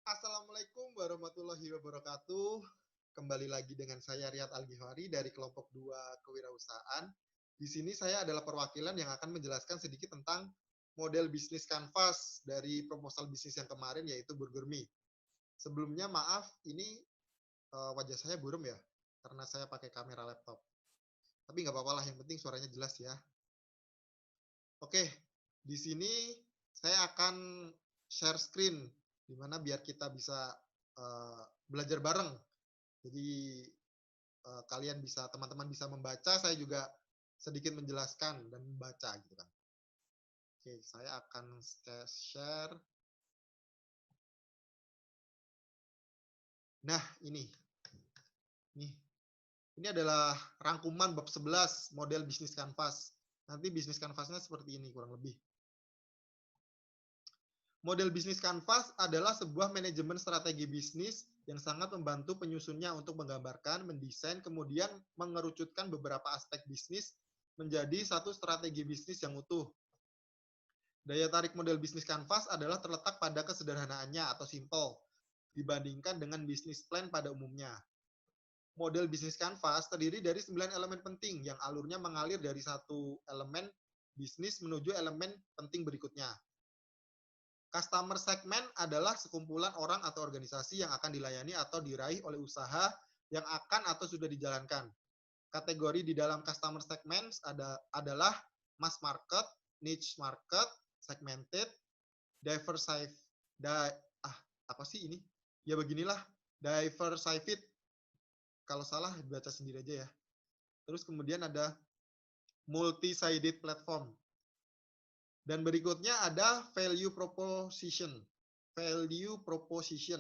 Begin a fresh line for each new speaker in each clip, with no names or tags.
Assalamualaikum warahmatullahi wabarakatuh. Kembali lagi dengan saya Riyad Al-Ghifari dari kelompok 2 kewirausahaan. Di sini saya adalah perwakilan yang akan menjelaskan sedikit tentang model bisnis kanvas dari proposal bisnis yang kemarin yaitu Burger Me. Sebelumnya maaf, ini wajah saya buram ya, karena saya pakai kamera laptop. Tapi nggak apa-apa lah, yang penting suaranya jelas ya. Oke, di sini saya akan share screen, di mana biar kita bisa belajar bareng. Jadi kalian bisa, teman-teman bisa membaca, saya juga sedikit menjelaskan dan membaca gitu kan. Oke, saya akan share. Nah, ini. Nih, ini adalah rangkuman bab 11 model bisnis kanvas. Nanti bisnis kanvasnya seperti ini kurang lebih. Model bisnis kanvas adalah sebuah manajemen strategi bisnis yang sangat membantu penyusunnya untuk menggambarkan, mendesain, kemudian mengerucutkan beberapa aspek bisnis menjadi satu strategi bisnis yang utuh. Daya tarik model bisnis kanvas adalah terletak pada kesederhanaannya atau simple dibandingkan dengan bisnis plan pada umumnya. Model bisnis kanvas terdiri dari 9 elemen penting yang alurnya mengalir dari satu elemen bisnis menuju elemen penting berikutnya. Customer segment adalah sekumpulan orang atau organisasi yang akan dilayani atau diraih oleh usaha yang akan atau sudah dijalankan. Kategori di dalam customer segment adalah mass market, niche market, segmented, diversified, apa sih ini? Ya beginilah, diversified. Kalau salah baca sendiri aja ya. Terus kemudian ada multi-sided platform. Dan berikutnya ada value proposition. Value proposition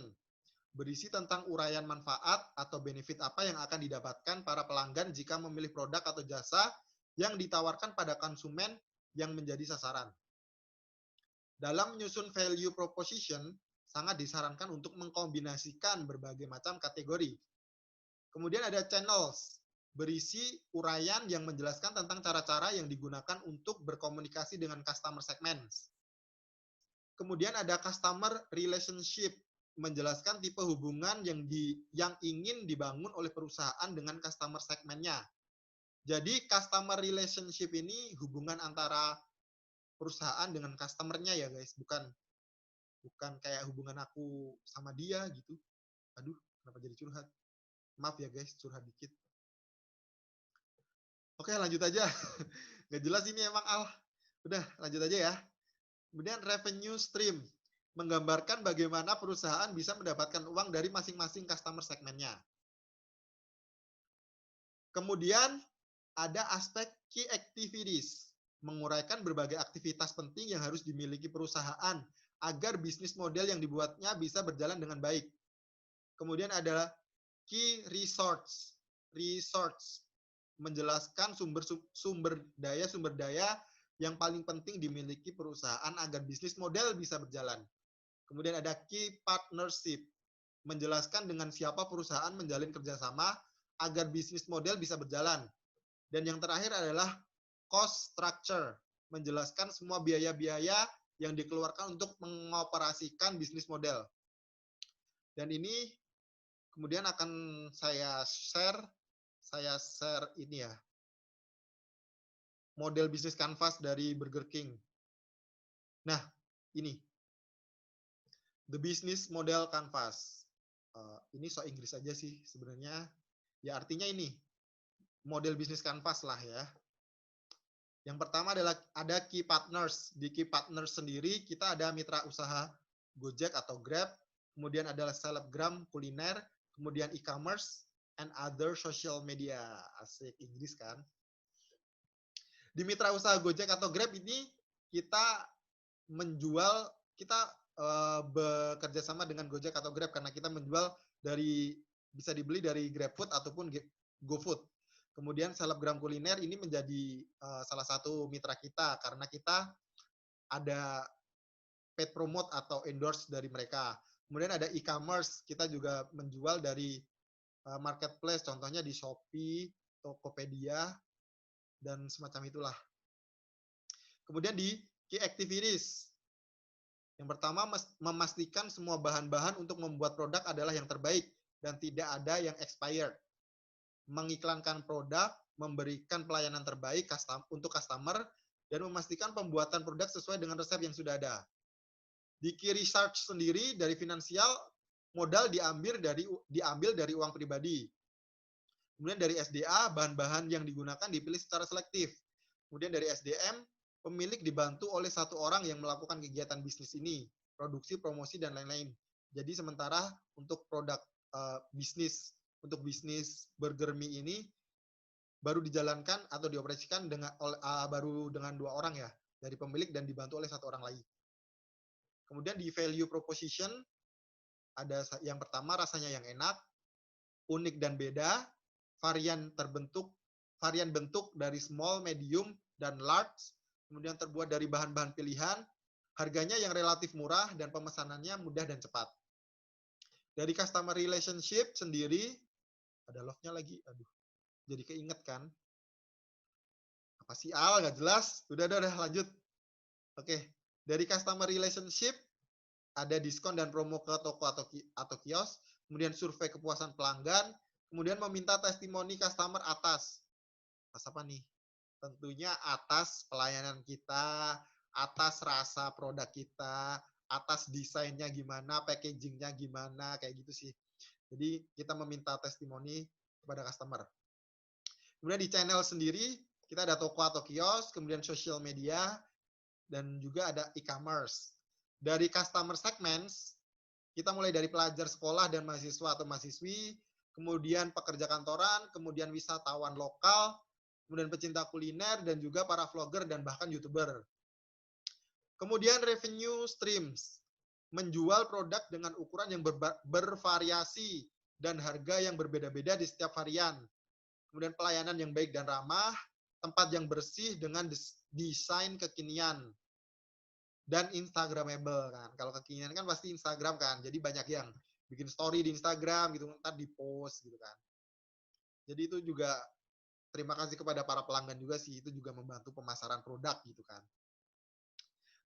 berisi tentang uraian manfaat atau benefit apa yang akan didapatkan para pelanggan jika memilih produk atau jasa yang ditawarkan pada konsumen yang menjadi sasaran. Dalam menyusun value proposition, sangat disarankan untuk mengkombinasikan berbagai macam kategori. Kemudian ada channels, berisi uraian yang menjelaskan tentang cara-cara yang digunakan untuk berkomunikasi dengan customer segments. Kemudian ada customer relationship, menjelaskan tipe hubungan yang ingin dibangun oleh perusahaan dengan customer segmennya. Jadi customer relationship ini hubungan antara perusahaan dengan customernya ya guys, bukan kayak hubungan aku sama dia gitu. Aduh, kenapa jadi curhat? Maaf ya guys, curhat dikit. Oke, lanjut aja. Nggak jelas ini emang Al. Udah, lanjut aja ya. Kemudian revenue stream, menggambarkan bagaimana perusahaan bisa mendapatkan uang dari masing-masing customer segmennya. Kemudian ada aspek key activities, menguraikan berbagai aktivitas penting yang harus dimiliki perusahaan agar bisnis model yang dibuatnya bisa berjalan dengan baik. Kemudian ada key resource, menjelaskan sumber daya yang paling penting dimiliki perusahaan agar bisnis model bisa berjalan. Kemudian ada key partnership, menjelaskan dengan siapa perusahaan menjalin kerjasama agar bisnis model bisa berjalan. Dan yang terakhir adalah cost structure, menjelaskan semua biaya-biaya yang dikeluarkan untuk mengoperasikan bisnis model. Dan ini kemudian akan saya share ini ya, model bisnis kanvas dari Burger King. Nah, ini the business model canvas. Ini so Inggris aja sih sebenarnya. Ya artinya ini model bisnis kanvas lah ya. Yang pertama adalah ada key partners. Di key partners sendiri kita ada mitra usaha Gojek atau Grab, kemudian adalah selebgram kuliner, kemudian e-commerce, and other social media. Asik Inggris kan. Di mitra usaha Gojek atau Grab ini kita bekerja sama dengan Gojek atau Grab karena kita menjual bisa dibeli dari GrabFood ataupun GoFood. Kemudian selebgram kuliner ini menjadi salah satu mitra kita karena kita ada paid promote atau endorse dari mereka. Kemudian ada e-commerce, kita juga menjual dari marketplace, contohnya di Shopee, Tokopedia, dan semacam itulah. Kemudian di key activities, Yang pertama, memastikan semua bahan-bahan untuk membuat produk adalah yang terbaik dan tidak ada yang expired. Mengiklankan produk, memberikan pelayanan terbaik untuk customer, dan memastikan pembuatan produk sesuai dengan resep yang sudah ada. Di key research sendiri dari finansial, modal diambil dari uang pribadi. Kemudian dari SDA, bahan-bahan yang digunakan dipilih secara selektif. Kemudian dari SDM, pemilik dibantu oleh satu orang yang melakukan kegiatan bisnis ini, produksi, promosi, dan lain-lain. Jadi sementara untuk produk untuk bisnis burger mie ini baru dijalankan atau dioperasikan baru dengan 2 orang ya, dari pemilik dan dibantu oleh 1 orang lagi. Kemudian di value proposition, ada yang pertama rasanya yang enak, unik dan beda, varian bentuk dari small, medium, dan large, kemudian terbuat dari bahan-bahan pilihan, harganya yang relatif murah, dan pemesanannya mudah dan cepat. Dari customer relationship sendiri, ada love-nya lagi, aduh, jadi keinget kan. Apa sih Al, nggak jelas. Udah, lanjut. Oke, dari customer relationship, ada diskon dan promo ke toko atau kios, kemudian survei kepuasan pelanggan, kemudian meminta testimoni customer atas apa nih? Tentunya atas pelayanan kita, atas rasa produk kita, atas desainnya gimana, packagingnya gimana, kayak gitu sih. Jadi kita meminta testimoni kepada customer. Kemudian di channel sendiri, kita ada toko atau kios, kemudian social media, dan juga ada e-commerce. Dari customer segments, kita mulai dari pelajar sekolah dan mahasiswa atau mahasiswi, kemudian pekerja kantoran, kemudian wisatawan lokal, kemudian pecinta kuliner, dan juga para vlogger dan bahkan YouTuber. Kemudian revenue streams, menjual produk dengan ukuran yang bervariasi dan harga yang berbeda-beda di setiap varian. Kemudian pelayanan yang baik dan ramah, tempat yang bersih dengan desain kekinian, dan Instagramable kan. Kalau kekinian kan pasti Instagram kan, jadi banyak yang bikin story di Instagram gitu, ntar di post gitu kan. Jadi itu juga terima kasih kepada para pelanggan juga sih, itu juga membantu pemasaran produk gitu kan.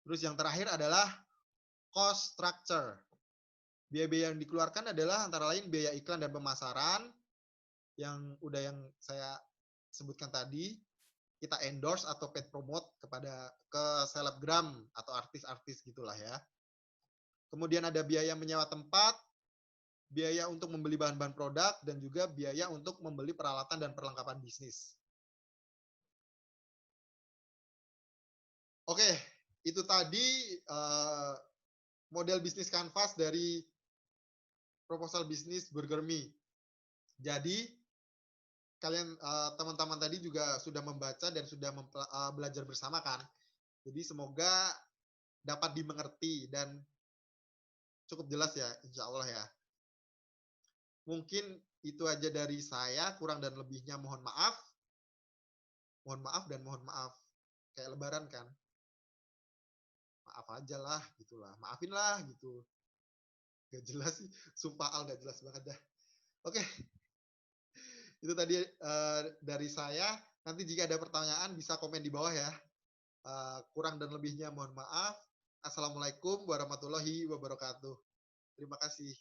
Terus yang terakhir adalah cost structure. Biaya-biaya yang dikeluarkan adalah antara lain biaya iklan dan pemasaran, yang saya sebutkan tadi, kita endorse atau paid promote ke selebgram atau artis-artis gitulah ya. Kemudian ada biaya menyewa tempat, biaya untuk membeli bahan-bahan produk, dan juga biaya untuk membeli peralatan dan perlengkapan bisnis. Oke, itu tadi model bisnis kanvas dari proposal bisnis Burger Me. Jadi kalian teman-teman tadi juga sudah membaca dan sudah belajar bersama kan. Jadi semoga dapat dimengerti dan cukup jelas ya, insya Allah ya. Mungkin itu aja dari saya, kurang dan lebihnya mohon maaf. Mohon maaf dan mohon maaf. Kayak lebaran kan. Maaf aja lah, gitulah. Maafin lah, gitu. Gak jelas sih. Sumpah Al, gak jelas banget dah. Oke. Itu tadi dari saya. Nanti jika ada pertanyaan bisa komen di bawah ya. Kurang dan lebihnya mohon maaf. Assalamualaikum warahmatullahi wabarakatuh. Terima kasih.